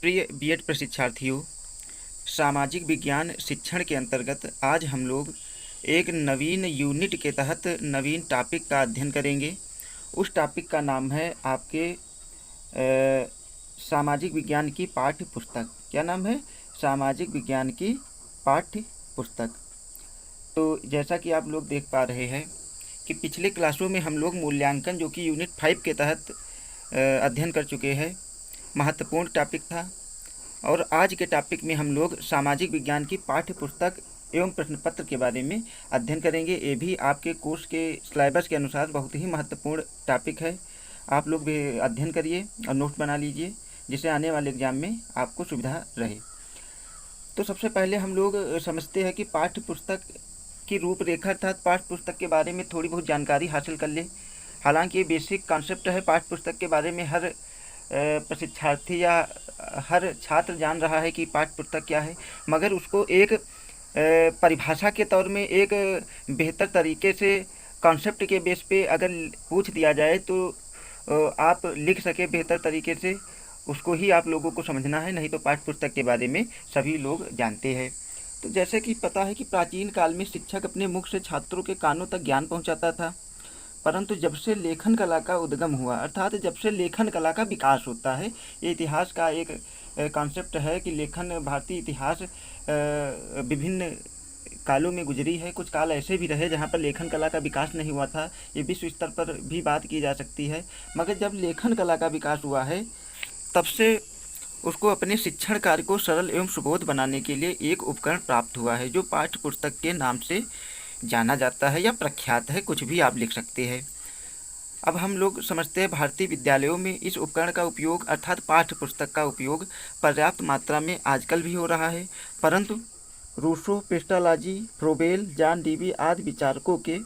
प्रिय बीएड प्रशिक्षार्थियों, सामाजिक विज्ञान शिक्षण के अंतर्गत आज हम लोग एक नवीन यूनिट के तहत नवीन टॉपिक का अध्ययन करेंगे। उस टॉपिक का नाम है आपके सामाजिक विज्ञान की पाठ्य पुस्तक। क्या नाम है? सामाजिक विज्ञान की पाठ्य पुस्तक। तो जैसा कि आप लोग देख पा रहे हैं कि पिछले क्लासों में हम लोग मूल्यांकन जो कि यूनिट 5 के तहत अध्ययन कर चुके हैं, महत्वपूर्ण टॉपिक था। और आज के टॉपिक में हम लोग सामाजिक विज्ञान की पाठ्य पुस्तक एवं प्रश्न पत्र के बारे में अध्ययन करेंगे। ये भी आपके कोर्स के सिलेबस के अनुसार बहुत ही महत्वपूर्ण टॉपिक है। आप लोग भी अध्ययन करिए और नोट बना लीजिए, जिससे आने वाले एग्जाम में आपको सुविधा रहे। तो सबसे पहले हम लोग समझते हैं कि पाठ्य पुस्तक की रूपरेखा अर्थात पाठ्य पुस्तक के बारे में थोड़ी बहुत जानकारी हासिल कर ले। हालांकि ये बेसिक कॉन्सेप्ट है, पाठ्य पुस्तक के बारे में हर प्रशिक्षार्थी या हर छात्र जान रहा है कि पाठ्य पुस्तक क्या है, मगर उसको एक परिभाषा के तौर में एक बेहतर तरीके से कॉन्सेप्ट के बेस पे अगर पूछ दिया जाए तो आप लिख सके बेहतर तरीके से, उसको ही आप लोगों को समझना है। नहीं तो पाठ्य पुस्तक के बारे में सभी लोग जानते हैं। तो जैसे कि पता है कि प्राचीन काल में शिक्षक अपने मुख से छात्रों के कानों तक ज्ञान पहुंचाता था, परंतु जब से लेखन कला का उद्गम हुआ अर्थात जब से लेखन कला का विकास होता है, ये इतिहास का एक कॉन्सेप्ट है कि लेखन भारतीय इतिहास विभिन्न कालों में गुजरी है। कुछ काल ऐसे भी रहे जहाँ पर लेखन कला का विकास नहीं हुआ था, ये विश्व स्तर पर भी बात की जा सकती है। मगर जब लेखन कला का विकास हुआ है तब से उसको अपने शिक्षण कार्य को सरल एवं सुबोध बनाने के लिए एक उपकरण प्राप्त हुआ है, जो पाठ्य पुस्तक के नाम से जाना जाता है या प्रख्यात है, कुछ भी आप लिख सकते हैं। अब हम लोग समझते हैं भारतीय विद्यालयों में इस उपकरण का उपयोग अर्थात पाठ्य पुस्तक का उपयोग पर्याप्त मात्रा में आजकल भी हो रहा है, परंतु रूसो, पेस्टालॉजी, फ्रोबेल, जॉन डीवी आदि विचारकों के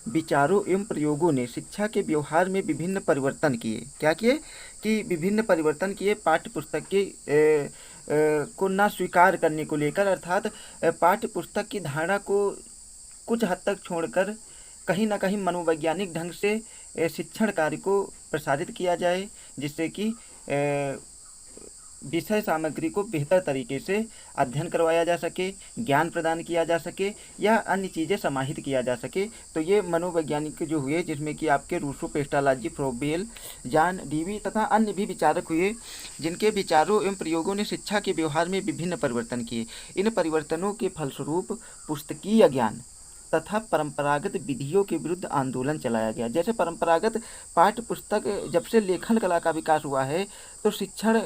विचारों एवं प्रयोगों ने शिक्षा के व्यवहार में विभिन्न परिवर्तन किए। क्या किए? कि विभिन्न परिवर्तन किए पाठ्य पुस्तक के को ना स्वीकार करने को लेकर, अर्थात पाठ्य पुस्तक की धारणा को कुछ हद तक छोड़कर कहीं ना कहीं मनोवैज्ञानिक ढंग से शिक्षण कार्य को प्रसारित किया जाए, जिससे कि विषय सामग्री को बेहतर तरीके से अध्ययन करवाया जा सके, ज्ञान प्रदान किया जा सके या अन्य चीज़ें समाहित किया जा सके। तो ये मनोवैज्ञानिक जो हुए, जिसमें कि आपके रूसो, पेस्टालॉजी, फ्रोबेल, जॉन डीवी तथा अन्य भी विचारक हुए, जिनके विचारों एवं प्रयोगों ने शिक्षा के व्यवहार में विभिन्न परिवर्तन किए। इन परिवर्तनों के फलस्वरूप पुस्तकीय ज्ञान तथा परंपरागत विधियों के विरुद्ध आंदोलन चलाया गया। जैसे परंपरागत पाठ्य पुस्तक, जब से लेखन कला का विकास हुआ है तो शिक्षण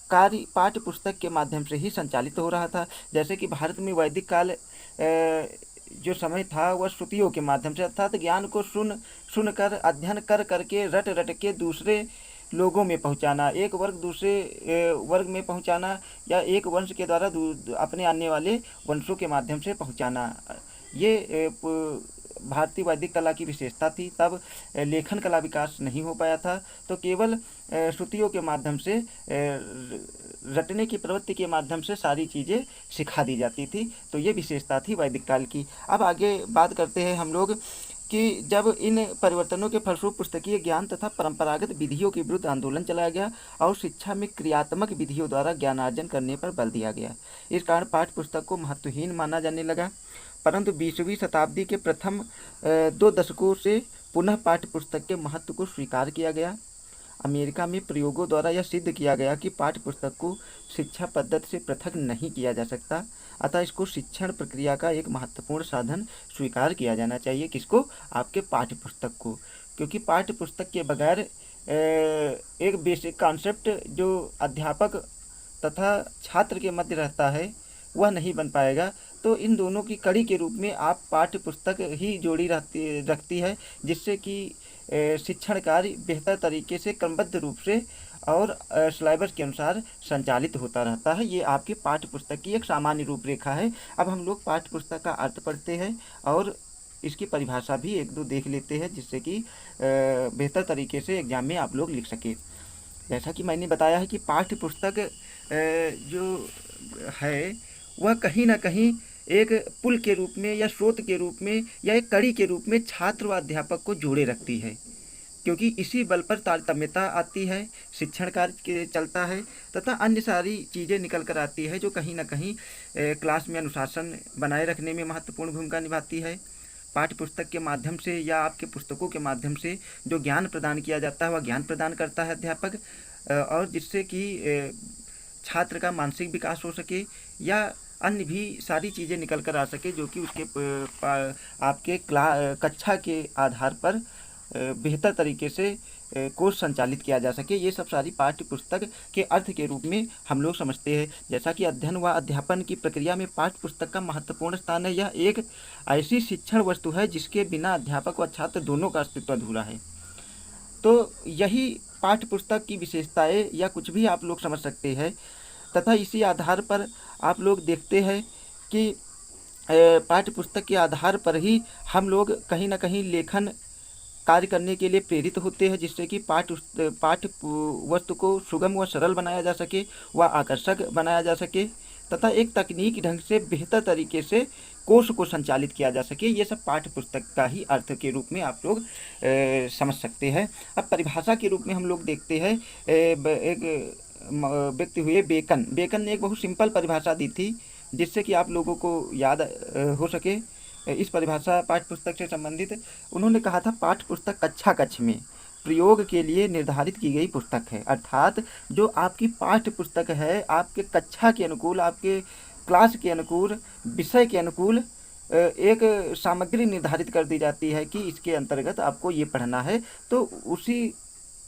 कार्य पाठ्य पुस्तक के माध्यम से ही संचालित हो रहा था। जैसे कि भारत में वैदिक काल जो समय था वह श्रुतियों के माध्यम से, अर्थात ज्ञान को सुनकर अध्ययन कर करके रट के दूसरे लोगों में पहुंचाना, एक वर्ग दूसरे वर्ग में पहुंचाना या एक वंश के द्वारा अपने आने वाले वंशों के माध्यम से पहुंचाना, ये भारतीय वैदिक कला की विशेषता थी। तब लेखन कला विकास नहीं हो पाया था, तो केवल श्रुतियों के माध्यम से रटने की प्रवृत्ति के माध्यम से सारी चीज़ें सिखा दी जाती थी। तो ये विशेषता थी वैदिक काल की। अब आगे बात करते हैं हम लोग कि जब इन परिवर्तनों के फलस्वरूप पुस्तकीय ज्ञान तथा परंपरागत विधियों के विरुद्ध आंदोलन चलाया गया और शिक्षा में क्रियात्मक विधियों द्वारा ज्ञानार्जन करने पर बल दिया गया। इस कारण पाठ्य पुस्तक को महत्वहीन माना जाने लगा। परंतु 20वीं शताब्दी के प्रथम 2 दशकों से पुनः पाठ्य पुस्तक के महत्व को स्वीकार किया गया। अमेरिका में प्रयोगों द्वारा यह सिद्ध किया गया कि पाठ्य पुस्तक को शिक्षा पद्धति से पृथक नहीं किया जा सकता, अतः इसको शिक्षण प्रक्रिया का एक महत्वपूर्ण साधन स्वीकार किया जाना चाहिए। किसको? आपके पाठ्य पुस्तक को, क्योंकि पाठ्य पुस्तक के बगैर एक बेसिक कॉन्सेप्ट जो अध्यापक तथा छात्र के मध्य रहता है वह नहीं बन पाएगा। तो इन दोनों की कड़ी के रूप में आप पाठ्य पुस्तक ही जोड़ी रखती है, जिससे कि शिक्षण कार्य बेहतर तरीके से क्रमबद्ध रूप से और सिलेबस के अनुसार संचालित होता रहता है। ये आपकी पाठ्य पुस्तक की एक सामान्य रूपरेखा है। अब हम लोग पाठ्य पुस्तक का अर्थ पढ़ते हैं और इसकी परिभाषा भी 1-2 देख लेते हैं, जिससे कि बेहतर तरीके से एग्जाम में आप लोग लिख सके। जैसा कि मैंने बताया है कि पाठ्य पुस्तक जो है वह कहीं ना कहीं एक पुल के रूप में या स्रोत के रूप में या एक कड़ी के रूप में छात्र व अध्यापक को जोड़े रखती है। क्योंकि इसी बल पर तारतम्यता आती है, शिक्षण कार्य के चलता है तथा अन्य सारी चीज़ें निकल कर आती है जो कहीं ना कहीं क्लास में अनुशासन बनाए रखने में महत्वपूर्ण भूमिका निभाती है। पाठ्य पुस्तक के माध्यम से या आपके पुस्तकों के माध्यम से जो ज्ञान प्रदान किया जाता है वह ज्ञान प्रदान करता है अध्यापक, और जिससे कि छात्र का मानसिक विकास हो सके या अन्य भी सारी चीज़ें निकल कर आ सके जो कि उसके आपके कक्षा के आधार पर बेहतर तरीके से कोर्स संचालित किया जा सके। ये सब सारी पाठ्य पुस्तक के अर्थ के रूप में हम लोग समझते हैं। जैसा कि अध्ययन व अध्यापन की प्रक्रिया में पाठ्य पुस्तक का महत्वपूर्ण स्थान है। यह एक ऐसी शिक्षण वस्तु है जिसके बिना अध्यापक व छात्र दोनों का अस्तित्व अधूरा है। तो यही पाठ्य पुस्तक की विशेषताएं या कुछ भी आप लोग समझ सकते हैं तथा इसी आधार पर आप लोग देखते हैं कि पाठ्य पुस्तक के आधार पर ही हम लोग कहीं ना कहीं लेखन कार्य करने के लिए प्रेरित होते हैं, जिससे कि पाठ्य वस्तु को सुगम व सरल बनाया जा सके व आकर्षक बनाया जा सके तथा एक तकनीकी ढंग से बेहतर तरीके से कोर्स को संचालित किया जा सके। ये सब पाठ्य पुस्तक का ही अर्थ के रूप में आप लोग समझ सकते हैं। अब परिभाषा के रूप में हम लोग देखते हैं, एक व्यक्ति हुए बेकन। बेकन ने एक बहुत सिंपल परिभाषा दी थी जिससे कि आप लोगों को याद हो सके। इस परिभाषा पाठ्य पुस्तक से संबंधित उन्होंने कहा था, पाठ्य पुस्तक कक्षा कक्ष में प्रयोग के लिए निर्धारित की गई पुस्तक है। अर्थात जो आपकी पाठ्य पुस्तक है आपके कक्षा के अनुकूल, आपके क्लास के अनुकूल, विषय के अनुकूल एक सामग्री निर्धारित कर दी जाती है कि इसके अंतर्गत आपको ये पढ़ना है। तो उसी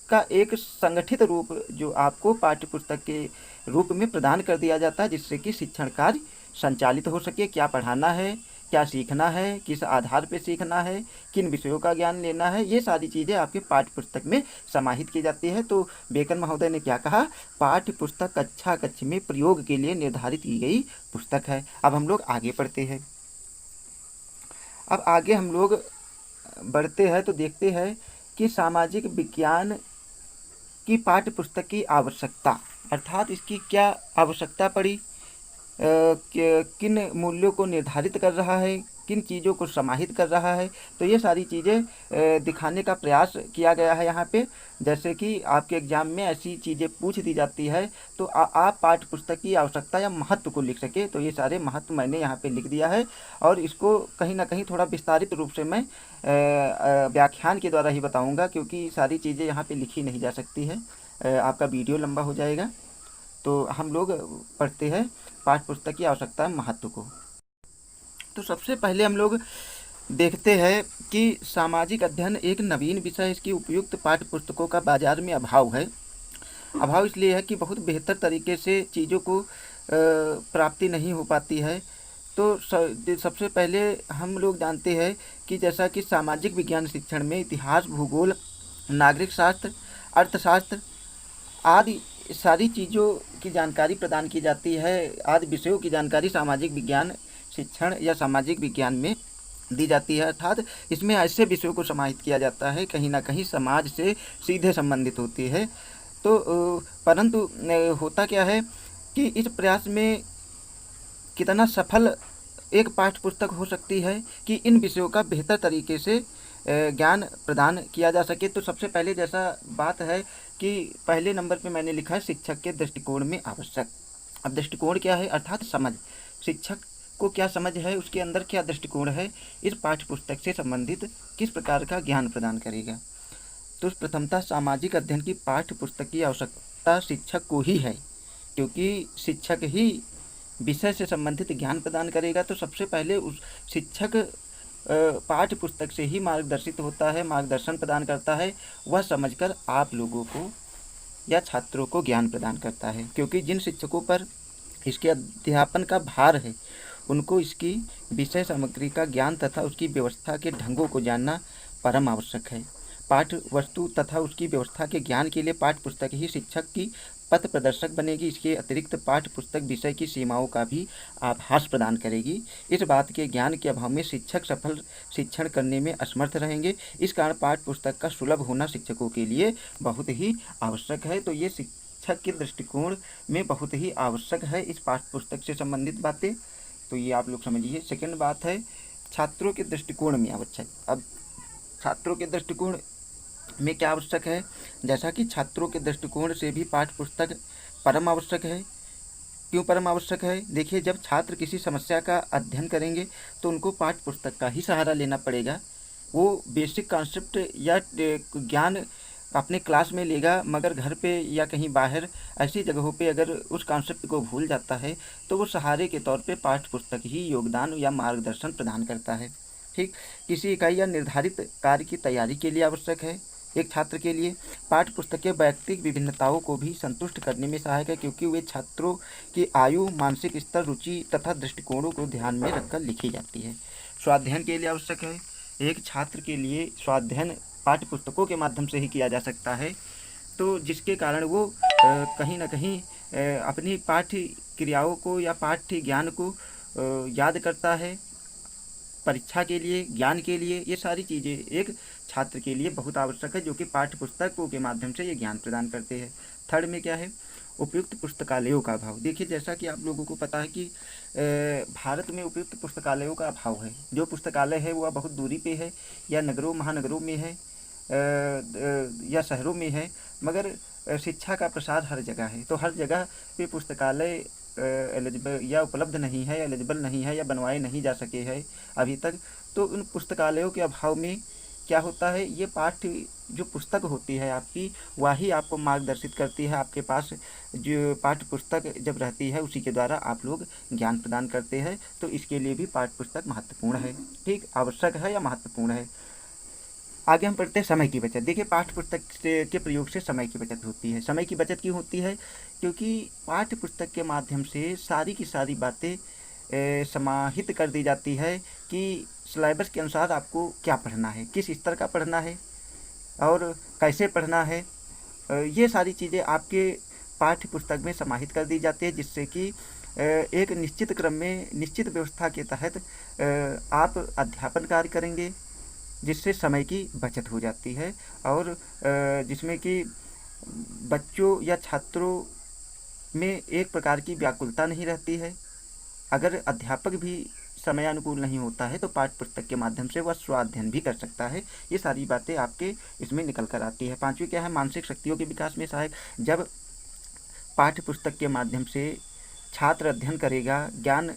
का एक संगठित रूप जो आपको पाठ्य पुस्तक के रूप में प्रदान कर दिया जाता है, जिससे कि शिक्षण कार्य संचालित हो सके। क्या पढ़ाना है, क्या सीखना है, किस आधार पर सीखना है, किन विषयों का ज्ञान लेना है, ये सारी चीज़ें आपके पाठ्य पुस्तक में समाहित की जाती है। तो बेकन महोदय ने क्या कहा, पाठ्य पुस्तक कक्षा कक्ष में प्रयोग के लिए निर्धारित की गई पुस्तक है। अब हम लोग आगे बढ़ते हैं। अब आगे हम लोग बढ़ते हैं तो देखते हैं कि सामाजिक विज्ञान की पाठ्य पुस्तक की आवश्यकता, अर्थात इसकी क्या आवश्यकता पड़ी, किन मूल्यों को निर्धारित कर रहा है, किन चीज़ों को समाहित कर रहा है। तो ये सारी चीज़ें दिखाने का प्रयास किया गया है यहाँ पे। जैसे कि आपके एग्जाम में ऐसी चीज़ें पूछ दी जाती है तो आप पाठ्य पुस्तक की आवश्यकता या महत्व को लिख सके। तो ये सारे महत्व मैंने यहाँ पे लिख दिया है और इसको कहीं ना कहीं थोड़ा विस्तारित रूप से मैं व्याख्यान के द्वारा ही बताऊँगा, क्योंकि सारी चीज़ें यहाँ पर लिखी नहीं जा सकती है, आपका वीडियो लंबा हो जाएगा। तो हम लोग पढ़ते हैं पाठ्य पुस्तक की आवश्यकता महत्व को। तो सबसे पहले हम लोग देखते हैं कि सामाजिक अध्ययन एक नवीन विषय है। इसकी उपयुक्त पाठ्य पुस्तकों का बाजार में अभाव है। अभाव इसलिए है कि बहुत बेहतर तरीके से चीज़ों को प्राप्ति नहीं हो पाती है। तो सबसे पहले हम लोग जानते हैं कि जैसा कि सामाजिक विज्ञान शिक्षण में इतिहास, भूगोल, नागरिक शास्त्र, अर्थशास्त्र आदि सारी चीज़ों की जानकारी प्रदान की जाती है। आदि विषयों की जानकारी सामाजिक विज्ञान शिक्षण या सामाजिक विज्ञान में दी जाती है। अर्थात इसमें ऐसे विषयों को समाहित किया जाता है कहीं ना कहीं समाज से सीधे संबंधित होती है। तो परंतु होता क्या है कि इस प्रयास में कितना सफल एक पाठ्य पुस्तक हो सकती है कि इन विषयों का बेहतर तरीके से ज्ञान प्रदान किया जा सके। तो सबसे पहले जैसा बात है कि पहले नंबर पे मैंने लिखा है शिक्षक के दृष्टिकोण में आवश्यक। अब दृष्टिकोण क्या है, अर्थात समझ। शिक्षक को क्या समझ है, उसके अंदर क्या दृष्टिकोण है, इस पाठ्य पुस्तक से संबंधित किस प्रकार का ज्ञान प्रदान करेगा। तो प्रथमतः सामाजिक अध्ययन की पाठ्य पुस्तक की आवश्यकता शिक्षक को ही है, क्योंकि शिक्षक ही विषय से संबंधित ज्ञान प्रदान करेगा। तो सबसे पहले उस शिक्षक पाठ्य पुस्तक से ही मार्गदर्शित होता है, मार्गदर्शन प्रदान करता है। वह समझकर आप लोगों को या छात्रों को ज्ञान प्रदान करता है, क्योंकि जिन शिक्षकों पर इसके अध्यापन का भार है उनको इसकी विषय सामग्री का ज्ञान तथा उसकी व्यवस्था के ढंगों को जानना परम आवश्यक है। पाठ्य वस्तु तथा उसकी व्यवस्था के ज्ञान के लिए पाठ्य पुस्तक ही शिक्षक की पथ प्रदर्शक बनेगी। इसके अतिरिक्त पाठ्य पुस्तक विषय की सीमाओं का भी आभास प्रदान करेगी। इस बात के ज्ञान के अभाव में शिक्षक सफल शिक्षण करने में असमर्थ रहेंगे। इस कारण पाठ्य पुस्तक का सुलभ होना शिक्षकों के लिए बहुत ही आवश्यक है। तो ये शिक्षक के दृष्टिकोण में बहुत ही आवश्यक है इस पाठ्य पुस्तक से संबंधित बातें। तो ये आप लोग समझिए। सेकंड बात है छात्रों के दृष्टिकोण में आवश्यक। अब छात्रों के दृष्टिकोण में क्या आवश्यक है, जैसा कि छात्रों के दृष्टिकोण से भी पाठ्य पुस्तक परम आवश्यक है। क्यों परम आवश्यक है? देखिए, जब छात्र किसी समस्या का अध्ययन करेंगे तो उनको पाठ्य पुस्तक का ही सहारा लेना पड़ेगा। वो बेसिक कॉन्सेप्ट या ज्ञान अपने क्लास में लेगा, मगर घर पे या कहीं बाहर ऐसी जगहों पे अगर उस कॉन्सेप्ट को भूल जाता है तो वो सहारे के तौर पे पाठ्य पुस्तक ही योगदान या मार्गदर्शन प्रदान करता है। ठीक, किसी इकाई या निर्धारित कार्य की तैयारी के लिए आवश्यक है। एक छात्र के लिए पाठ्य पुस्तकें वैयक्तिक विभिन्नताओं को भी संतुष्ट करने में सहायक है, क्योंकि वे छात्रों की आयु, मानसिक स्तर, रुचि तथा दृष्टिकोणों को ध्यान में रखकर लिखी जाती है। स्वाध्ययन के लिए आवश्यक है। एक छात्र के लिए स्वाध्ययन पाठ्य पुस्तकों के माध्यम से ही किया जा सकता है, तो जिसके कारण वो कहीं ना कहीं अपनी पाठ्य क्रियाओं को या पाठ्य ज्ञान को याद करता है। परीक्षा के लिए, ज्ञान के लिए, ये सारी चीज़ें एक छात्र के लिए बहुत आवश्यक है, जो कि पाठ्य पुस्तकों के माध्यम से ये ज्ञान प्रदान करते हैं। थर्ड में क्या है, उपयुक्त पुस्तकालयों का अभाव। देखिए, जैसा कि आप लोगों को पता है कि भारत में उपयुक्त पुस्तकालयों का अभाव है। जो पुस्तकालय है वह बहुत दूरी पे है, या नगरों महानगरों में है, या शहरों में है, मगर शिक्षा का प्रसार हर जगह है, तो हर जगह पे पुस्तकालय एलिजिबल या उपलब्ध नहीं है, एलिजिबल नहीं है, या बनवाए नहीं जा सके हैं अभी तक। तो उन पुस्तकालयों के अभाव में क्या होता है, ये पाठ्य जो पुस्तक होती है आपकी, वही आपको मार्गदर्शित करती है। आपके पास जो पाठ्य पुस्तक जब रहती है उसी के द्वारा आप लोग ज्ञान प्रदान करते हैं, तो इसके लिए भी पाठ्य पुस्तक महत्वपूर्ण है। ठीक, आवश्यक है या महत्वपूर्ण है। आगे हम पढ़ते हैं समय की बचत। देखिए, पाठ्य पुस्तक के प्रयोग से समय की बचत होती है। समय की बचत क्यों होती है? क्योंकि पाठ्य पुस्तक के माध्यम से सारी की सारी बातें समाहित कर दी जाती है कि सिलेबस के अनुसार आपको क्या पढ़ना है, किस स्तर का पढ़ना है और कैसे पढ़ना है। ये सारी चीज़ें आपके पाठ्य पुस्तक में समाहित कर दी जाती है, जिससे कि एक निश्चित क्रम में, निश्चित व्यवस्था के तहत आप अध्यापन कार्य करेंगे, जिससे समय की बचत हो जाती है, और जिसमें कि बच्चों या छात्रों में एक प्रकार की व्याकुलता नहीं रहती है। अगर अध्यापक भी समयानुकूल नहीं होता है तो पाठ्य पुस्तक के माध्यम से वह स्वाध्ययन भी कर सकता है। ये सारी बातें आपके इसमें निकल कर आती है। पांचवी क्या है, मानसिक शक्तियों के विकास में सहायक। जब पाठ्य पुस्तक के माध्यम से छात्र अध्ययन करेगा, ज्ञान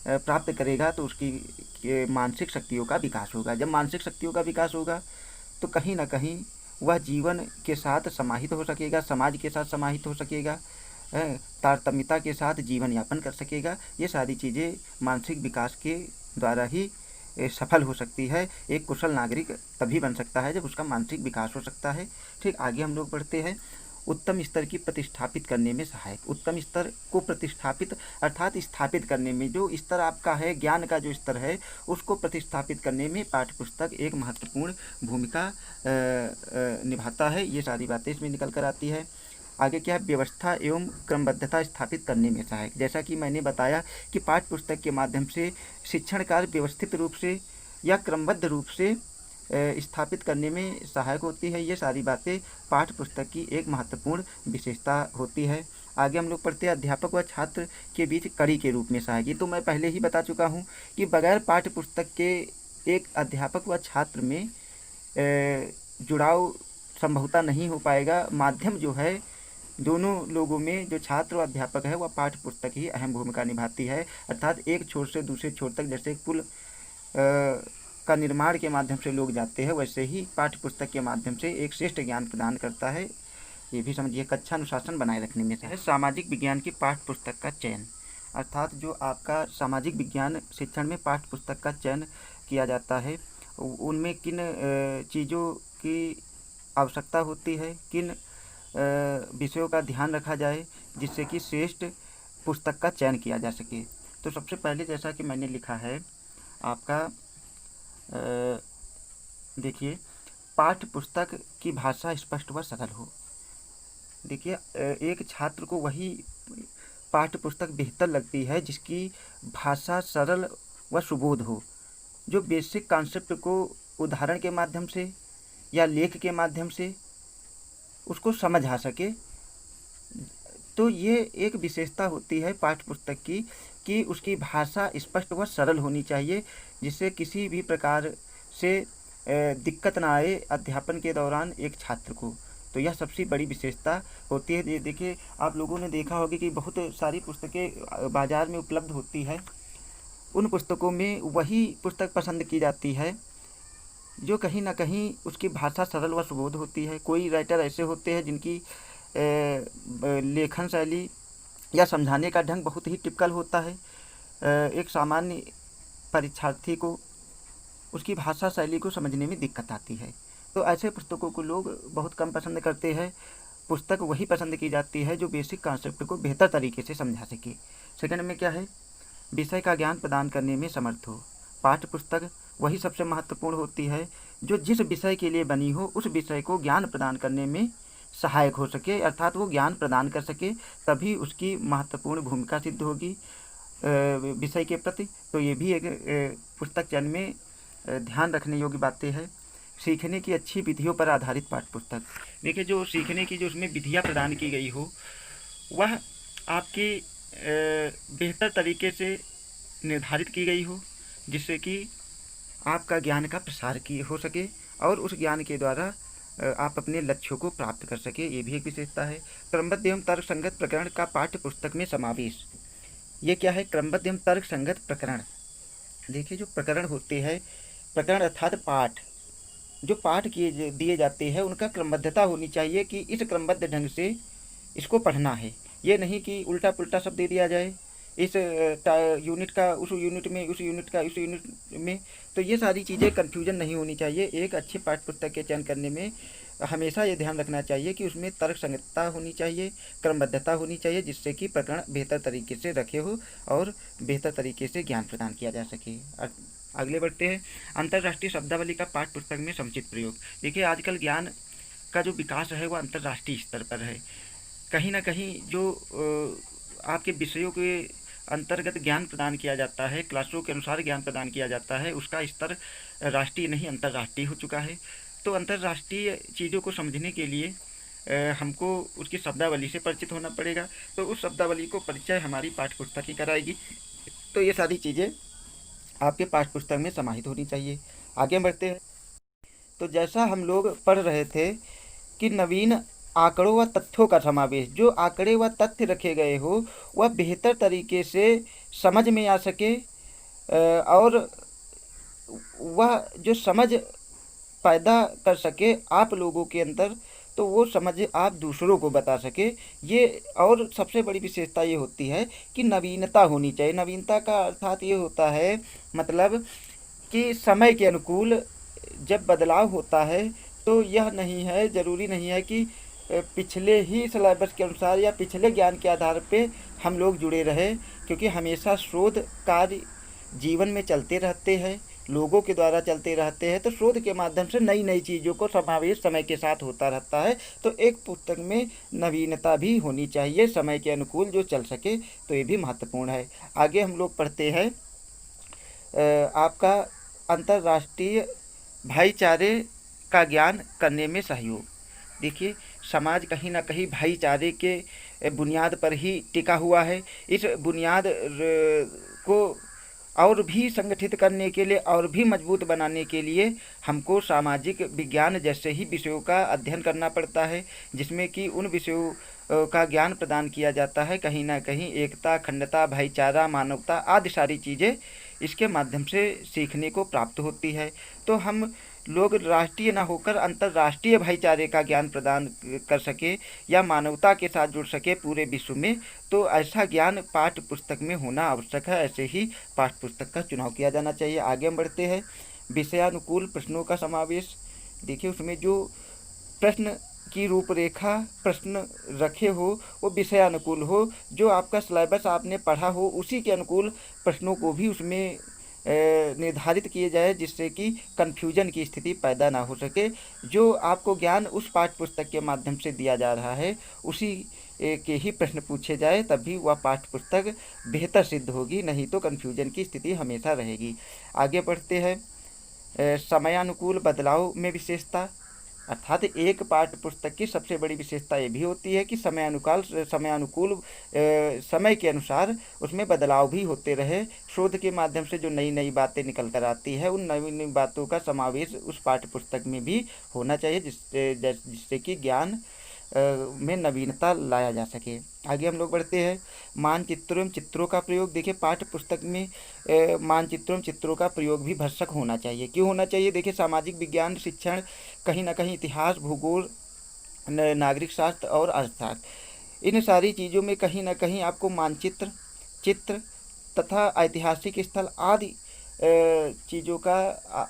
प्राप्त करेगा, तो उसकी मानसिक शक्तियों का विकास होगा। जब मानसिक शक्तियों का विकास होगा तो कहीं ना कहीं वह जीवन के साथ समाहित हो सकेगा, समाज के साथ समाहित हो सकेगा, तारतम्यता के साथ जीवन यापन कर सकेगा। ये सारी चीज़ें मानसिक विकास के द्वारा ही सफल हो सकती है। एक कुशल नागरिक तभी बन सकता है जब उसका मानसिक विकास हो सकता है। ठीक, आगे हम लोग बढ़ते हैं। उत्तम स्तर की प्रतिष्ठापित करने में सहायक। उत्तम स्तर को प्रतिष्ठापित अर्थात स्थापित करने में, जो स्तर आपका है, ज्ञान का जो स्तर है, उसको प्रतिष्ठापित करने में पाठ्य पुस्तक एक महत्वपूर्ण भूमिका निभाता है। ये सारी बातें इसमें निकल कर आती है। आगे क्या है, व्यवस्था एवं क्रमबद्धता स्थापित करने में सहायक। जैसा कि मैंने बताया कि पाठ्य पुस्तक के माध्यम से शिक्षण कार्य व्यवस्थित रूप से या क्रमबद्ध रूप से स्थापित करने में सहायक होती है। ये सारी बातें पाठ्य पुस्तक की एक महत्वपूर्ण विशेषता होती है। आगे हम लोग पढ़ते हैं, अध्यापक व छात्र के बीच कड़ी के रूप में सहायक। ये तो मैं पहले ही बता चुका हूँ कि बगैर पाठ्य पुस्तक के एक अध्यापक व छात्र में जुड़ाव संभवतः नहीं हो पाएगा। माध्यम जो है दोनों लोगों में, जो छात्र व अध्यापक है, वह पाठ्य पुस्तक ही अहम भूमिका निभाती है। अर्थात एक छोर से दूसरे छोर तक जैसे पुल का निर्माण के माध्यम से लोग जाते हैं, वैसे ही पाठ्य पुस्तक के माध्यम से एक श्रेष्ठ ज्ञान प्रदान करता है। ये भी समझिए, अच्छा अनुशासन बनाए रखने में है। सामाजिक विज्ञान की पाठ्य पुस्तक का चयन, अर्थात जो आपका सामाजिक विज्ञान शिक्षण में पाठ्य पुस्तक का चयन किया जाता है, उनमें किन चीज़ों की आवश्यकता होती है, किन विषयों का ध्यान रखा जाए जिससे कि श्रेष्ठ पुस्तक का चयन किया जा सके। तो सबसे पहले, जैसा कि मैंने लिखा है आपका, देखिए, पाठ्य पुस्तक की भाषा स्पष्ट व सरल हो। देखिए, एक छात्र को वही पाठ्य पुस्तक बेहतर लगती है जिसकी भाषा सरल व सुबोध हो, जो बेसिक कॉन्सेप्ट को उदाहरण के माध्यम से या लेख के माध्यम से उसको समझ आ सके। तो ये एक विशेषता होती है पाठ्य पुस्तक की कि उसकी भाषा स्पष्ट व सरल होनी चाहिए, जिससे किसी भी प्रकार से दिक्कत ना आए अध्यापन के दौरान एक छात्र को। तो यह सबसे बड़ी विशेषता होती है। देखिए, आप लोगों ने देखा होगा कि बहुत सारी पुस्तकें बाज़ार में उपलब्ध होती है, उन पुस्तकों में वही पुस्तक पसंद की जाती है जो कहीं ना कहीं उसकी भाषा सरल व सुबोध होती है। कोई राइटर ऐसे होते हैं जिनकी लेखन शैली या समझाने का ढंग बहुत ही टिपिकल होता है। एक सामान्य परीक्षार्थी को उसकी भाषा शैली को समझने में दिक्कत आती है। तो ऐसे पुस्तकों को लोग बहुत कम पसंद करते हैं। पुस्तक वही पसंद की जाती है जो बेसिक कॉन्सेप्ट को बेहतर तरीके से समझा सके। सेकंड में क्या है, विषय का ज्ञान प्रदान करने में समर्थ हो। पाठ्य पुस्तक वही सबसे महत्वपूर्ण होती है जो जिस विषय के लिए बनी हो उस विषय को ज्ञान प्रदान करने में सहायक हो सके, अर्थात वो ज्ञान प्रदान कर सके, तभी उसकी महत्वपूर्ण भूमिका सिद्ध होगी विषय के प्रति। तो ये भी एक पुस्तक चयन में ध्यान रखने योग्य बातें हैं। सीखने की अच्छी विधियों पर आधारित पाठ्य पुस्तक। देखिए, जो सीखने की जो उसमें विधियाँ प्रदान की गई हो वह आपकी बेहतर तरीके से निर्धारित की गई हो, जिससे कि आपका ज्ञान का प्रसार की हो सके और उस ज्ञान के द्वारा आप अपने लक्ष्यों को प्राप्त कर सके। ये भी एक विशेषता है। क्रमबद्ध एवं तर्क संगत प्रकरण का पाठ्य पुस्तक में समावेश। ये क्या है, क्रमबद्ध एवं तर्क संगत प्रकरण। देखिए, जो प्रकरण होते हैं, प्रकरण अर्थात पाठ, जो पाठ किए दिए जाते हैं उनका क्रमबद्धता होनी चाहिए कि इस क्रमबद्ध ढंग से इसको पढ़ना है। ये नहीं कि उल्टा पुल्टा सब दे दिया जाए, इस यूनिट का उस यूनिट में, उस यूनिट का इस यूनिट में। तो ये सारी चीज़ें कन्फ्यूजन नहीं होनी चाहिए। एक अच्छे पाठ्य पुस्तक के चयन करने में हमेशा ये ध्यान रखना चाहिए कि उसमें तर्क संगतता होनी चाहिए, क्रमबद्धता होनी चाहिए, जिससे कि प्रकरण बेहतर तरीके से रखे हो और बेहतर तरीके से ज्ञान प्रदान किया जा सके। आगे बढ़ते हैं। अंतर्राष्ट्रीय शब्दावली का पाठ्य पुस्तक में समुचित प्रयोग। देखिए, आजकल ज्ञान का जो विकास है वो अंतर्राष्ट्रीय स्तर पर है। कहीं ना कहीं जो आपके विषयों के अंतर्गत ज्ञान प्रदान किया जाता है, क्लासों के अनुसार ज्ञान प्रदान किया जाता है, उसका स्तर राष्ट्रीय नहीं अंतर्राष्ट्रीय हो चुका है। तो अंतर्राष्ट्रीय चीज़ों को समझने के लिए हमको उसकी शब्दावली से परिचित होना पड़ेगा। तो उस शब्दावली को परिचय हमारी पाठ्य पुस्तक ही कराएगी। तो ये सारी चीज़ें आपके पाठ्य पुस्तक में समाहित होनी चाहिए। आगे बढ़ते हैं। तो जैसा हम लोग पढ़ रहे थे कि नवीन आंकड़ों व तथ्यों का समावेश, जो आंकड़े व तथ्य रखे गए हो वह बेहतर तरीके से समझ में आ सके और वह जो समझ पैदा कर सके आप लोगों के अंदर, तो वो समझ आप दूसरों को बता सके। ये और सबसे बड़ी विशेषता ये होती है कि नवीनता होनी चाहिए। नवीनता का अर्थात ये होता है, मतलब कि समय के अनुकूल जब बदलाव होता है तो यह नहीं है, ज़रूरी नहीं है कि पिछले ही सिलेबस के अनुसार या पिछले ज्ञान के आधार पे हम लोग जुड़े रहें, क्योंकि हमेशा शोध कार्य जीवन में चलते रहते हैं, लोगों के द्वारा चलते रहते हैं। तो शोध के माध्यम से नई नई चीज़ों को समावेश समय के साथ होता रहता है। तो एक पुस्तक में नवीनता भी होनी चाहिए, समय के अनुकूल जो चल सके। तो ये भी महत्वपूर्ण है। आगे हम लोग पढ़ते हैं आपका अंतर्राष्ट्रीय भाईचारे का ज्ञान करने में सहयोग। देखिए, समाज कहीं ना कहीं भाईचारे के बुनियाद पर ही टिका हुआ है। इस बुनियाद को और भी संगठित करने के लिए और भी मजबूत बनाने के लिए हमको सामाजिक विज्ञान जैसे ही विषयों का अध्ययन करना पड़ता है, जिसमें कि उन विषयों का ज्ञान प्रदान किया जाता है। कहीं ना कहीं एकता, अखंडता, भाईचारा, मानवता आदि सारी चीज़ें इसके माध्यम से सीखने को प्राप्त होती है। तो हम लोग राष्ट्रीय न होकर अंतर्राष्ट्रीय भाईचारे का ज्ञान प्रदान कर सके या मानवता के साथ जुड़ सके पूरे विश्व में, तो ऐसा ज्ञान पाठ्य पुस्तक में होना आवश्यक है। ऐसे ही पाठ्य पुस्तक का चुनाव किया जाना चाहिए। आगे हम बढ़ते हैं। विषयानुकूल प्रश्नों का समावेश। देखिए, उसमें जो प्रश्न की रूपरेखा प्रश्न रखे हो वो विषयानुकूल हो, जो आपका सिलेबस आपने पढ़ा हो उसी के अनुकूल प्रश्नों को भी उसमें निर्धारित किए जाए, जिससे कि कन्फ्यूजन की स्थिति पैदा ना हो सके। जो आपको ज्ञान उस पाठ्य पुस्तक के माध्यम से दिया जा रहा है उसी के ही प्रश्न पूछे जाए, तभी वह पाठ्य पुस्तक बेहतर सिद्ध होगी, नहीं तो कन्फ्यूजन की स्थिति हमेशा रहेगी। आगे बढ़ते हैं। समयानुकूल बदलाव में विशेषता। अर्थात एक पाठ्य पुस्तक की सबसे बड़ी विशेषता ये भी होती है कि समयानुकूल समय के अनुसार उसमें बदलाव भी होते रहे। शोध के माध्यम से जो नई नई बातें निकल कर आती है, उन नई नई बातों का समावेश उस पाठ्य पुस्तक में भी होना चाहिए, जिससे कि ज्ञान में नवीनता लाया जा सके। आगे हम लोग बढ़ते हैं। मानचित्रों एवं चित्रों का प्रयोग। देखिए, पाठ्य पुस्तक में मानचित्रों एवं चित्रों का प्रयोग भी भरसक होना चाहिए। क्यों होना चाहिए? देखिए, सामाजिक विज्ञान शिक्षण कहीं ना कहीं इतिहास, भूगोल, नागरिक शास्त्र और अर्थशास्त्र, इन सारी चीज़ों में कहीं ना कहीं आपको मानचित्र, चित्र तथा ऐतिहासिक स्थल आदि चीज़ों का,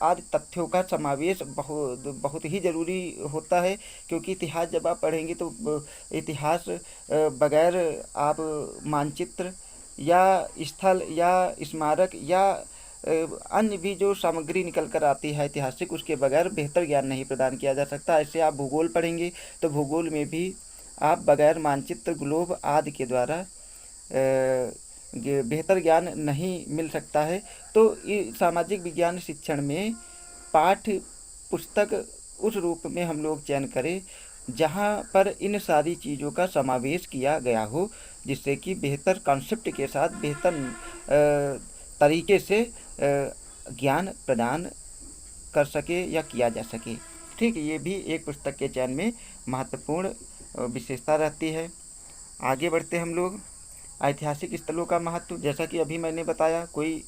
आदि तथ्यों का समावेश बहुत बहुत ही ज़रूरी होता है। क्योंकि इतिहास जब आप पढ़ेंगे तो इतिहास बगैर आप मानचित्र या स्थल या स्मारक या अन्य भी जो सामग्री निकल कर आती है ऐतिहासिक, उसके बगैर बेहतर ज्ञान नहीं प्रदान किया जा सकता। ऐसे आप भूगोल पढ़ेंगे तो भूगोल में भी आप बगैर मानचित्र, ग्लोब आदि के द्वारा बेहतर ज्ञान नहीं मिल सकता है। तो सामाजिक विज्ञान शिक्षण में पाठ्य पुस्तक उस रूप में हम लोग चयन करें जहाँ पर इन सारी चीज़ों का समावेश किया गया हो, जिससे कि बेहतर कॉन्सेप्ट के साथ बेहतर तरीके से ज्ञान प्रदान कर सके या किया जा सके। ठीक, ये भी एक पुस्तक के चयन में महत्वपूर्ण विशेषता रहती है। आगे बढ़ते हम लोग। ऐतिहासिक स्थलों का महत्व, जैसा कि अभी मैंने बताया, कोई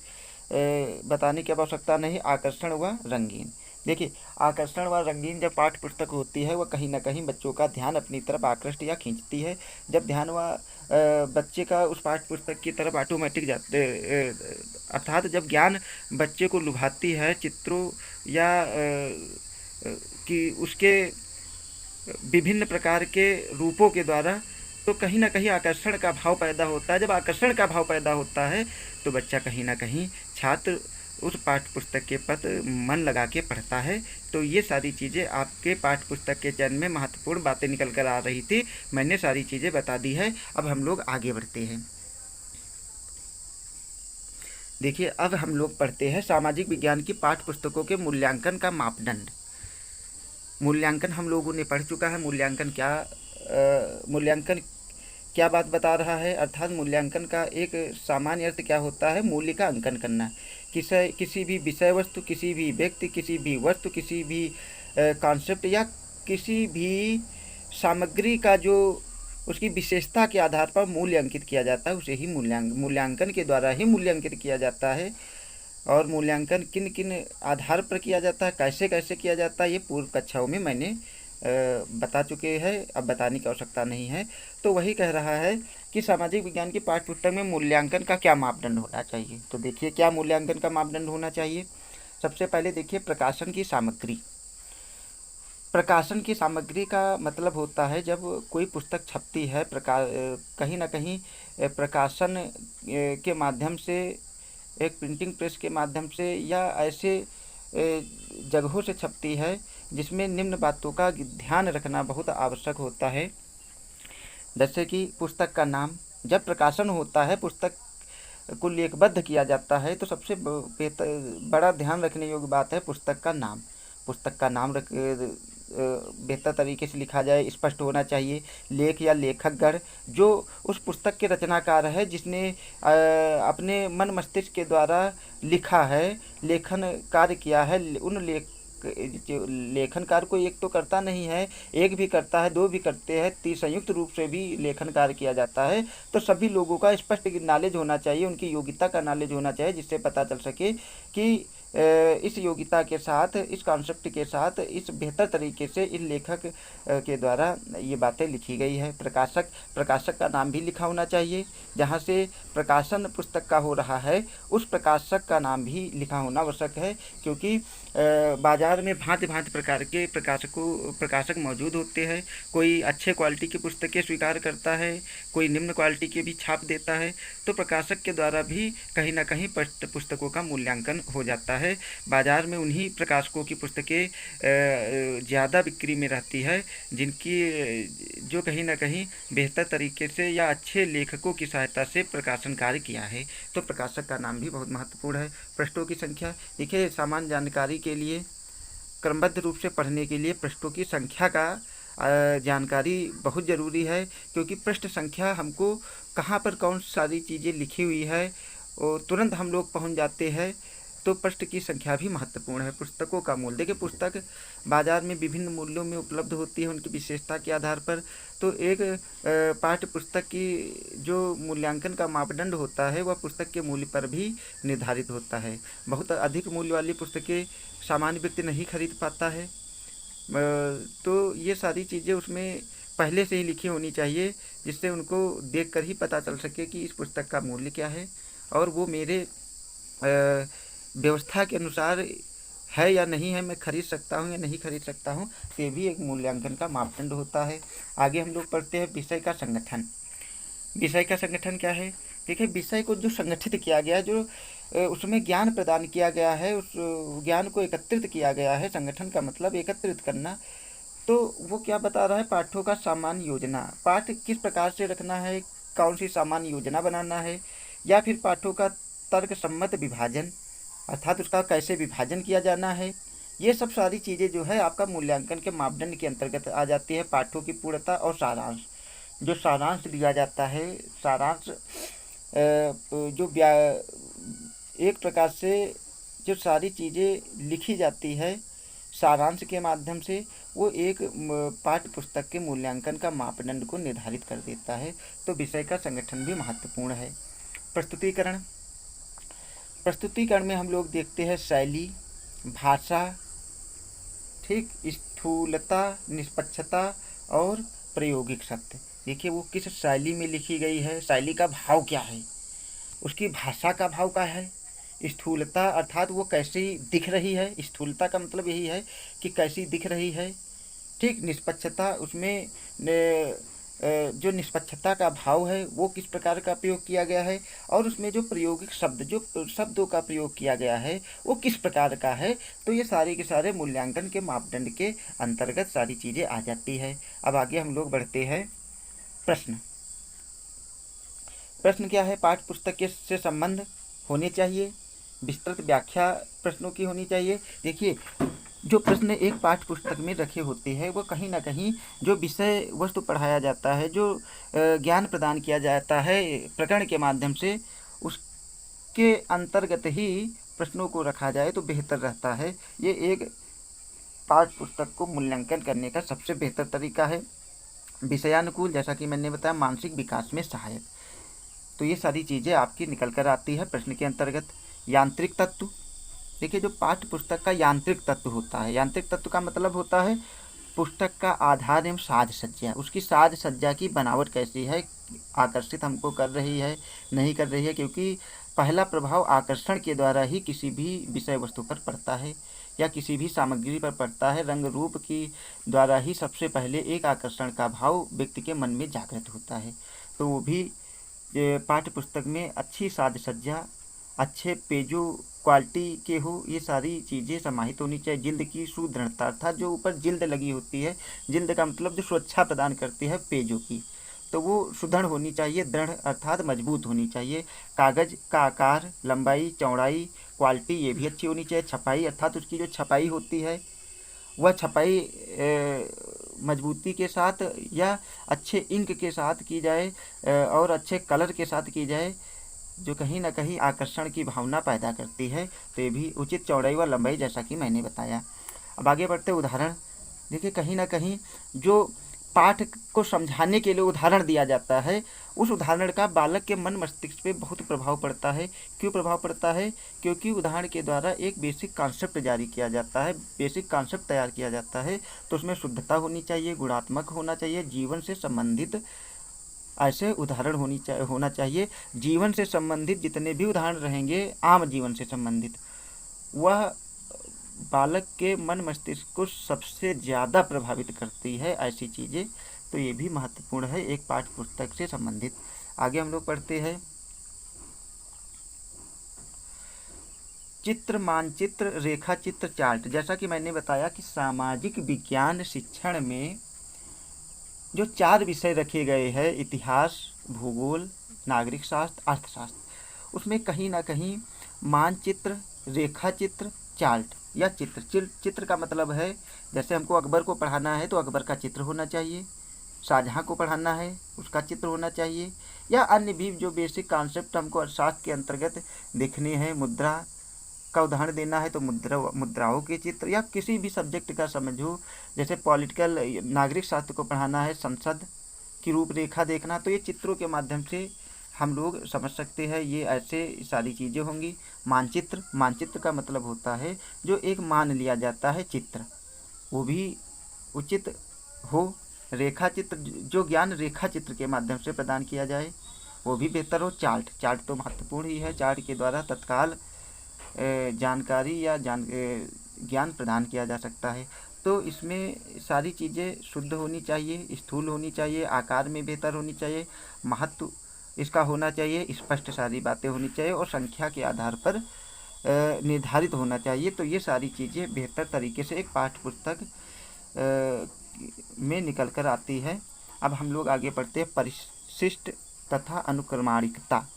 बताने की आवश्यकता नहीं। आकर्षण व रंगीन। देखिए, आकर्षण व रंगीन जब पाठ्य पुस्तक होती है, वह कहीं ना कहीं बच्चों का ध्यान अपनी तरफ आकृष्ट या खींचती है। जब ध्यान बच्चे का उस पाठ्य पुस्तक की तरफ ऑटोमेटिक जाते, अर्थात जब ज्ञान बच्चे को लुभाती है चित्रों या कि उसके विभिन्न प्रकार के रूपों के द्वारा, तो कहीं ना कहीं आकर्षण का भाव पैदा होता है। जब आकर्षण का भाव पैदा होता है तो बच्चा कहीं ना कहीं, छात्र उस पाठ्य पुस्तक के प्रति मन लगा के पढ़ता है। तो ये सारी चीज़ें आपके पाठ्य पुस्तक के चयन में महत्वपूर्ण बातें निकल कर आ रही थी, मैंने सारी चीज़ें बता दी है। अब हम लोग आगे बढ़ते हैं। देखिए, अब हम लोग पढ़ते हैं सामाजिक विज्ञान की पाठ्य पुस्तकों के मूल्यांकन का मापदंड। मूल्यांकन हम लोगों ने पढ़ चुका है। मूल्यांकन क्या बात बता रहा है? अर्थात मूल्यांकन का एक सामान्य अर्थ क्या होता है? मूल्य का अंकन करना। किसी भी विषय वस्तु, किसी भी व्यक्ति, किसी भी वस्तु, किसी भी कॉन्सेप्ट या किसी भी सामग्री का जो उसकी विशेषता के आधार पर मूल्य अंकित किया जाता है, उसे ही मूल्यांकन के द्वारा ही मूल्यांकित किया जाता है। और मूल्यांकन किन किन आधार पर किया जाता है, कैसे कैसे किया जाता है, ये पूर्व कक्षाओं में मैंने बता चुके हैं, अब बताने की आवश्यकता नहीं है। तो वही कह रहा है कि सामाजिक विज्ञान की पाठ्य पुस्तक में मूल्यांकन का क्या मापदंड होना चाहिए। तो देखिए, क्या मूल्यांकन का मापदंड होना चाहिए। सबसे पहले देखिए, प्रकाशन की सामग्री। प्रकाशन की सामग्री का मतलब होता है जब कोई पुस्तक छपती है, कहीं ना कहीं प्रकाशन के माध्यम से, एक प्रिंटिंग प्रेस के माध्यम से या ऐसे जगहों से छपती है जिसमें निम्न बातों का ध्यान रखना बहुत आवश्यक होता है। जैसे कि पुस्तक का नाम, जब प्रकाशन होता है, पुस्तक को लेखबद्ध किया जाता है, तो सबसे बड़ा ध्यान रखने योग्य बात है पुस्तक का नाम। पुस्तक का नाम बेहतर तरीके से लिखा जाए, स्पष्ट होना चाहिए। लेख या लेखकगण, जो उस पुस्तक के रचनाकार है, जिसने अपने मन मस्तिष्क के द्वारा लिखा है, लेखन कार्य किया है, उन लेखनकार को एक तो करता नहीं है, एक भी करता है, दो भी करते हैं, संयुक्त रूप से भी लेखन कार्य किया जाता है। तो सभी लोगों का स्पष्ट नॉलेज होना चाहिए, उनकी योग्यता का नॉलेज होना चाहिए, जिससे पता चल सके कि इस योग्यता के साथ, इस कॉन्सेप्ट के साथ, इस बेहतर तरीके से इस लेखक के द्वारा ये बातें लिखी गई है। प्रकाशक का नाम भी लिखा होना चाहिए। जहाँ से प्रकाशन पुस्तक का हो रहा है, उस प्रकाशक का नाम भी लिखा होना आवश्यक है। क्योंकि बाज़ार में भांति भांति प्रकार के प्रकाशक मौजूद होते हैं। कोई अच्छे क्वालिटी की पुस्तकें स्वीकार करता है, कोई निम्न क्वालिटी के भी छाप देता है। तो प्रकाशक के द्वारा भी कहीं ना कहीं पुस्तकों का मूल्यांकन हो जाता है। बाज़ार में उन्हीं प्रकाशकों की पुस्तकें ज़्यादा बिक्री में रहती है, जो कहीं ना कहीं बेहतर तरीके से या अच्छे लेखकों की सहायता से प्रकाशन कार्य किया है। तो प्रकाशक का नाम भी बहुत महत्वपूर्ण है। पृष्ठों की संख्या, देखिए, सामान्य जानकारी के लिए क्रमबद्ध रूप से पढ़ने के लिए पृष्ठों की संख्या का जानकारी बहुत ज़रूरी है, क्योंकि पृष्ठ संख्या हमको कहाँ पर कौन सारी चीज़ें लिखी हुई है और तुरंत हम लोग पहुँच जाते हैं। तो पृष्ठ की संख्या भी महत्वपूर्ण है। पुस्तकों का मूल्य, देखिए पुस्तक बाजार में विभिन्न मूल्यों में उपलब्ध होती है उनकी विशेषता के आधार पर। तो एक पाठ्य पुस्तक की जो मूल्यांकन का मापदंड होता है वह पुस्तक के मूल्य पर भी निर्धारित होता है। बहुत अधिक मूल्य वाली पुस्तकें सामान्य व्यक्ति नहीं खरीद पाता है। तो ये सारी चीज़ें उसमें पहले से ही लिखी होनी चाहिए, जिससे उनको देखकर ही पता चल सके कि इस पुस्तक का मूल्य क्या है और वो मेरे व्यवस्था के अनुसार है या नहीं है, मैं खरीद सकता हूँ या नहीं खरीद सकता हूँ। तो ये भी एक मूल्यांकन का मापदंड होता है। आगे हम लोग पढ़ते हैं विषय का संगठन। विषय का संगठन क्या है? देखिए, विषय को जो संगठित किया गया, जो उसमें ज्ञान प्रदान किया गया है, उस ज्ञान को एकत्रित किया गया है। संगठन का मतलब एकत्रित करना। तो वो क्या बता रहा है? पाठों का सामान्य योजना, पाठ किस प्रकार से रखना है, कौन सी सामान्य योजना बनाना है, या फिर पाठों का तर्क सम्मत विभाजन, अर्थात उसका कैसे विभाजन किया जाना है। ये सब सारी चीज़ें जो है आपका मूल्यांकन के मापदंड के अंतर्गत आ जाती है। पाठों की पूर्णता और सारांश, जो सारांश दिया जाता है, सारांश जो एक प्रकार से जो सारी चीज़ें लिखी जाती है सारांश के माध्यम से, वो एक पाठ्य पुस्तक के मूल्यांकन का मापदंड को निर्धारित कर देता है। तो विषय का संगठन भी महत्वपूर्ण है। प्रस्तुतिकरण, प्रस्तुतिकरण में हम लोग देखते हैं शैली, भाषा, ठीक, स्थूलता, निष्पक्षता और प्रायोगिक शब्द। देखिए वो किस शैली में लिखी गई है, शैली का भाव क्या है, उसकी भाषा का भाव क्या है, स्थूलता अर्थात वो कैसी दिख रही है, स्थूलता का मतलब यही है कि कैसी दिख रही है, ठीक। निष्पक्षता, उसमें जो निष्पक्षता का भाव है वो किस प्रकार का प्रयोग किया गया है, और उसमें जो प्रायोगिक शब्द, जो शब्दों का प्रयोग किया गया है वो किस प्रकार का है। तो ये सारे के सारे मूल्यांकन के मापदंड के अंतर्गत सारी चीज़ें आ जाती है। अब आगे हम लोग बढ़ते हैं। प्रश्न, प्रश्न क्या है? पाठ्य पुस्तक के से संबंध होने चाहिए, विस्तृत व्याख्या प्रश्नों की होनी चाहिए। देखिए, जो प्रश्न एक पाठ्य पुस्तक में रखे होते हैं वो कहीं ना कहीं जो विषय वस्तु पढ़ाया जाता है, जो ज्ञान प्रदान किया जाता है प्रकरण के माध्यम से, उसके अंतर्गत ही प्रश्नों को रखा जाए तो बेहतर रहता है। ये एक पाठ्य पुस्तक को मूल्यांकन करने का सबसे बेहतर तरीका है। विषयानुकूल, जैसा कि मैंने बताया, मानसिक विकास में सहायक। तो ये सारी चीज़ें आपकी निकल कर आती है प्रश्न के अंतर्गत। यांत्रिक तत्व, देखिए जो पाठ्य पुस्तक का यांत्रिक तत्व होता है, यांत्रिक तत्व का मतलब होता है पुस्तक का आधार एवं साज सज्जा, उसकी साज सज्जा की बनावट कैसी है, आकर्षित हमको कर रही है, नहीं कर रही है। क्योंकि पहला प्रभाव आकर्षण के द्वारा ही किसी भी विषय वस्तु पर पड़ता है या किसी भी सामग्री पर पड़ता है। रंग रूप की द्वारा ही सबसे पहले एक आकर्षण का भाव व्यक्ति के मन में जागृत होता है। तो वो भी पाठ्य पुस्तक में अच्छी साज सज्जा, अच्छे पेजों क्वालिटी के हो, ये सारी चीज़ें समाहित होनी चाहिए। जिल्द की सुदृढ़ता, अर्थात जो ऊपर जिल्द लगी होती है, जिल्द का मतलब जो सुरक्षा प्रदान करती है पेजों की, तो वो सुदृढ़ होनी चाहिए, दृढ़ अर्थात मजबूत होनी चाहिए। कागज़ का आकार, लंबाई, चौड़ाई, क्वालिटी ये भी अच्छी होनी चाहिए। छपाई अर्थात उसकी जो छपाई होती है वह छपाई मजबूती के साथ या अच्छे इंक के साथ की जाए और अच्छे कलर के साथ की जाए, जो कहीं ना कहीं आकर्षण की भावना पैदा करती है। तो ये भी उचित चौड़ाई व लंबाई, जैसा कि मैंने बताया। अब आगे बढ़ते उदाहरण। देखिए कहीं ना कहीं जो पाठ को समझाने के लिए उदाहरण दिया जाता है, उस उदाहरण का बालक के मन मस्तिष्क पे बहुत प्रभाव पड़ता है। क्यों प्रभाव पड़ता है? क्योंकि उदाहरण के द्वारा एक बेसिक कॉन्सेप्ट जारी किया जाता है, बेसिक कॉन्सेप्ट तैयार किया जाता है। तो उसमें शुद्धता होनी चाहिए, गुणात्मक होना चाहिए, जीवन से संबंधित ऐसे उदाहरण होना चाहिए। जीवन से संबंधित जितने भी उदाहरण रहेंगे, आम जीवन से संबंधित, वह बालक के मन मस्तिष्क को सबसे ज़्यादा प्रभावित करती है ऐसी चीज़ें। तो ये भी महत्वपूर्ण है एक पाठ्य पुस्तक से संबंधित। आगे हम लोग पढ़ते हैं चित्र, मानचित्र, रेखा चित्र, चार्ट। जैसा कि मैंने बताया कि सामाजिक विज्ञान शिक्षण में जो 4 विषय रखे गए हैं, इतिहास, भूगोल, नागरिक शास्त्र, अर्थशास्त्र, उसमें कहीं ना कहीं मानचित्र, रेखा चित्र, चार्ट, या चित्र। चित्र का मतलब है, जैसे हमको अकबर को पढ़ाना है तो अकबर का चित्र होना चाहिए, शाहजहाँ को पढ़ाना है उसका चित्र होना चाहिए, या अन्य भी जो बेसिक कॉन्सेप्ट हमको अर्थशास्त्र के अंतर्गत देखने हैं। मुद्रा का उदाहरण देना है तो मुद्राओं के चित्र, या किसी भी सब्जेक्ट का समझो, जैसे पॉलिटिकल नागरिक शास्त्र को पढ़ाना है, संसद की रूपरेखा देखना, तो ये चित्रों के माध्यम से हम लोग समझ सकते हैं। ये ऐसे सारी चीज़ें होंगी। मानचित्र का मतलब होता है जो एक मान लिया जाता है चित्र, वो भी उचित हो। रेखा चित्र, जो ज्ञान रेखा चित्र के माध्यम से प्रदान किया जाए वो भी बेहतर हो। चार्ट तो महत्वपूर्ण ही है, चार्ट के द्वारा तत्काल जानकारी या ज्ञान प्रदान किया जा सकता है। तो इसमें सारी चीज़ें शुद्ध होनी चाहिए, स्थूल होनी चाहिए, आकार में बेहतर होनी चाहिए, महत्व इसका होना चाहिए, स्पष्ट सारी बातें होनी चाहिए और संख्या के आधार पर निर्धारित होना चाहिए। तो ये सारी चीज़ें बेहतर तरीके से एक पाठ्य पुस्तक में निकल कर आती है। अब हम लोग आगे बढ़ते हैं परिशिष्ट तथा अनुक्रमाणिकता।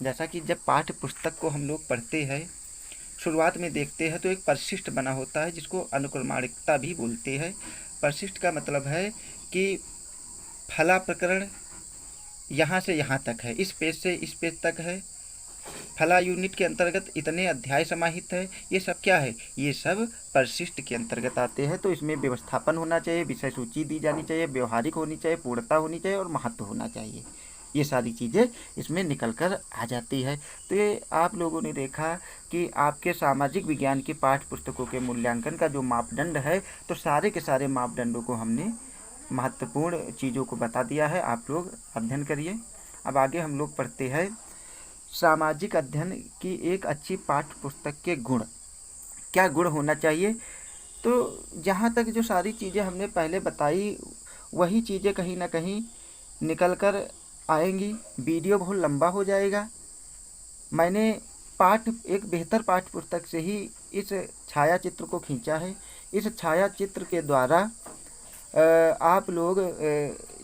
जैसा कि जब पाठ्य पुस्तक को हम लोग पढ़ते हैं, शुरुआत में देखते हैं तो एक परिशिष्ट बना होता है जिसको अनुक्रमाणिकता भी बोलते हैं। परिशिष्ट का मतलब है कि फला प्रकरण यहाँ से यहाँ तक है, इस पेज से इस पेज तक है, फला यूनिट के अंतर्गत इतने अध्याय समाहित है। ये सब क्या है? ये सब परिशिष्ट के अंतर्गत आते हैं। तो इसमें व्यवस्थापन होना चाहिए, विषय सूची दी जानी चाहिए, व्यवहारिक होनी चाहिए, पूर्णता होनी चाहिए और महत्व होना चाहिए। ये सारी चीज़ें इसमें निकल कर आ जाती है। तो ये आप लोगों ने देखा कि आपके सामाजिक विज्ञान की पाठ्य पुस्तकों के मूल्यांकन का जो मापदंड है, तो सारे के सारे मापदंडों को हमने महत्वपूर्ण चीज़ों को बता दिया है। आप लोग अध्ययन करिए। अब आगे हम लोग पढ़ते हैं सामाजिक अध्ययन की एक अच्छी पाठ्य पुस्तक के गुण। क्या गुण होना चाहिए? तो जहाँ तक जो सारी चीज़ें हमने पहले बताई वही चीज़ें कहीं ना कहीं निकल कर आएंगी। वीडियो बहुत लंबा हो जाएगा। मैंने एक बेहतर पाठ्य पुस्तक से ही इस छायाचित्र को खींचा है। इस छायाचित्र के द्वारा आप लोग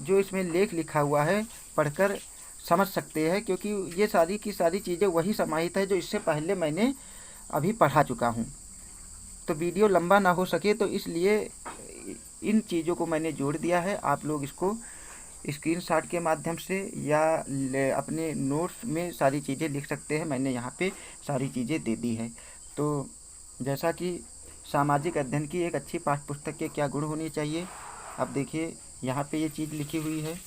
जो इसमें लेख लिखा हुआ है पढ़कर समझ सकते हैं, क्योंकि ये सारी की सारी चीज़ें वही समाहित है जो इससे पहले मैंने अभी पढ़ा चुका हूँ। तो वीडियो लंबा ना हो सके तो इसलिए इन चीज़ों को मैंने जोड़ दिया है। आप लोग इसको स्क्रीनशॉट के माध्यम से या अपने नोट्स में सारी चीज़ें लिख सकते हैं। मैंने यहाँ पे सारी चीज़ें दे दी है। तो जैसा कि सामाजिक अध्ययन की एक अच्छी पाठ्य पुस्तक के क्या गुण होने चाहिए, अब देखिए यहाँ पे ये चीज़ लिखी हुई है।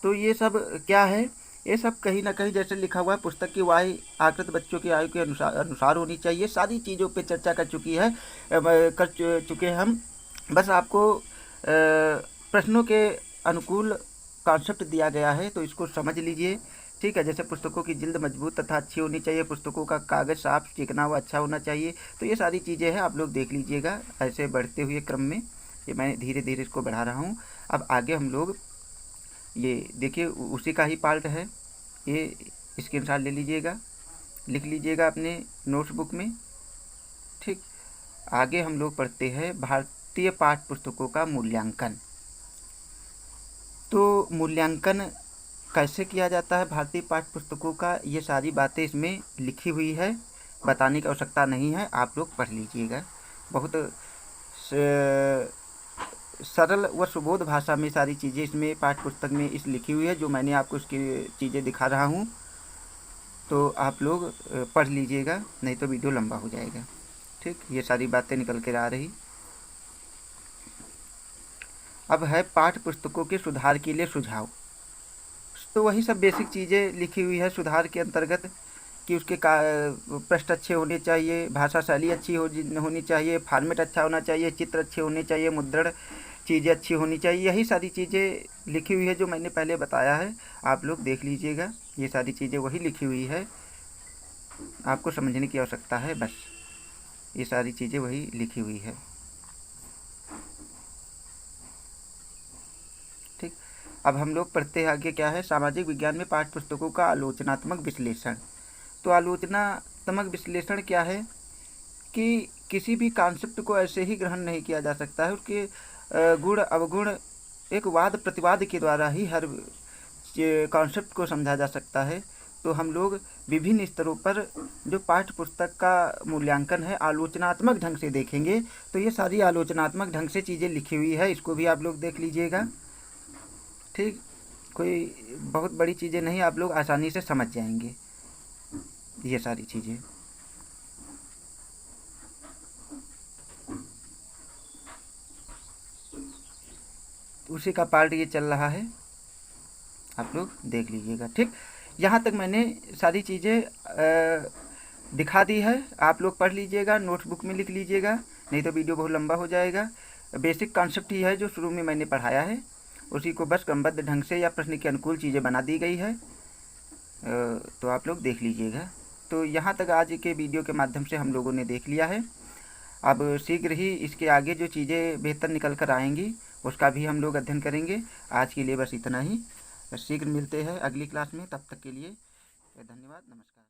तो ये सब क्या है? ये सब कहीं ना कहीं जैसे लिखा हुआ है, पुस्तक की वाही आकृत बच्चों की आयु के अनुसार होनी चाहिए। सारी चीज़ों पे चर्चा कर चुके हैं हम। बस आपको प्रश्नों के अनुकूल कॉन्सेप्ट दिया गया है, तो इसको समझ लीजिए। ठीक है। जैसे पुस्तकों की जिल्द मजबूत तथा अच्छी होनी चाहिए, पुस्तकों का कागज़ साफ चिकना व अच्छा होना चाहिए। तो ये सारी चीज़ें हैं, आप लोग देख लीजिएगा ऐसे बढ़ते हुए क्रम में। ये मैं धीरे धीरे इसको बढ़ा रहा हूँ। अब आगे हम लोग ये देखिए उसी का ही पार्ट है। ये स्क्रीनशॉट ले लीजिएगा, लिख लीजिएगा अपने नोटबुक में। ठीक। आगे हम लोग पढ़ते हैं भारतीय पाठ्य पुस्तकों का मूल्यांकन। तो मूल्यांकन कैसे किया जाता है भारतीय पाठ्य पुस्तकों का, ये सारी बातें इसमें लिखी हुई है, बताने की आवश्यकता नहीं है, आप लोग पढ़ लीजिएगा। बहुत सरल व सुबोध भाषा में सारी चीज़ें इसमें पाठ्य पुस्तक में इस लिखी हुई है, जो मैंने आपको इसकी चीज़ें दिखा रहा हूँ। तो आप लोग पढ़ लीजिएगा, नहीं तो वीडियो लंबा हो जाएगा। ठीक। ये सारी बातें निकल कर आ रही। अब है पाठ्य पुस्तकों के सुधार के लिए सुझाव। तो वही सब बेसिक चीज़ें लिखी हुई है सुधार के अंतर्गत, कि उसके पृष्ठ अच्छे होने चाहिए, भाषा शैली अच्छी होनी चाहिए, फॉर्मेट अच्छा होना चाहिए, चित्र अच्छे होने चाहिए, मुद्रण चीज़ें अच्छी होनी चाहिए। यही सारी चीज़ें लिखी हुई है जो मैंने पहले बताया है, आप लोग देख लीजिएगा। ये सारी चीज़ें वही लिखी हुई है, आपको समझने की आवश्यकता है बस। ये सारी चीज़ें वही लिखी हुई है। ठीक। अब हम लोग पढ़ते हैं आगे क्या है, सामाजिक विज्ञान में पाठ्य पुस्तकों का आलोचनात्मक विश्लेषण। तो आलोचनात्मक विश्लेषण क्या है कि किसी भी कॉन्सेप्ट को ऐसे ही ग्रहण नहीं किया जा सकता है, उसके गुण अवगुण एक वाद प्रतिवाद के द्वारा ही हर कॉन्सेप्ट को समझा जा सकता है। तो हम लोग विभिन्न स्तरों पर जो पाठ्य पुस्तक का मूल्यांकन है आलोचनात्मक ढंग से देखेंगे। तो ये सारी आलोचनात्मक ढंग से चीज़ें लिखी हुई है, इसको भी आप लोग देख लीजिएगा। ठीक, कोई बहुत बड़ी चीज़ें नहीं, आप लोग आसानी से समझ जाएंगे ये सारी चीज़ें। उसी का पार्ट ये चल रहा है, आप लोग देख लीजिएगा। ठीक, यहाँ तक मैंने सारी चीज़ें दिखा दी है, आप लोग पढ़ लीजिएगा, नोटबुक में लिख लीजिएगा, नहीं तो वीडियो बहुत लंबा हो जाएगा। बेसिक कॉन्सेप्ट ही है जो शुरू में मैंने पढ़ाया है, उसी को बस क्रमबद्ध ढंग से या प्रश्न के अनुकूल चीज़ें बना दी गई है, तो आप लोग देख लीजिएगा। तो यहाँ तक आज के वीडियो के माध्यम से हम लोगों ने देख लिया है। अब शीघ्र ही इसके आगे जो चीज़ें बेहतर निकल कर आएंगी उसका भी हम लोग अध्ययन करेंगे। आज के लिए बस इतना ही, शीघ्र मिलते हैं अगली क्लास में, तब तक के लिए धन्यवाद, नमस्कार।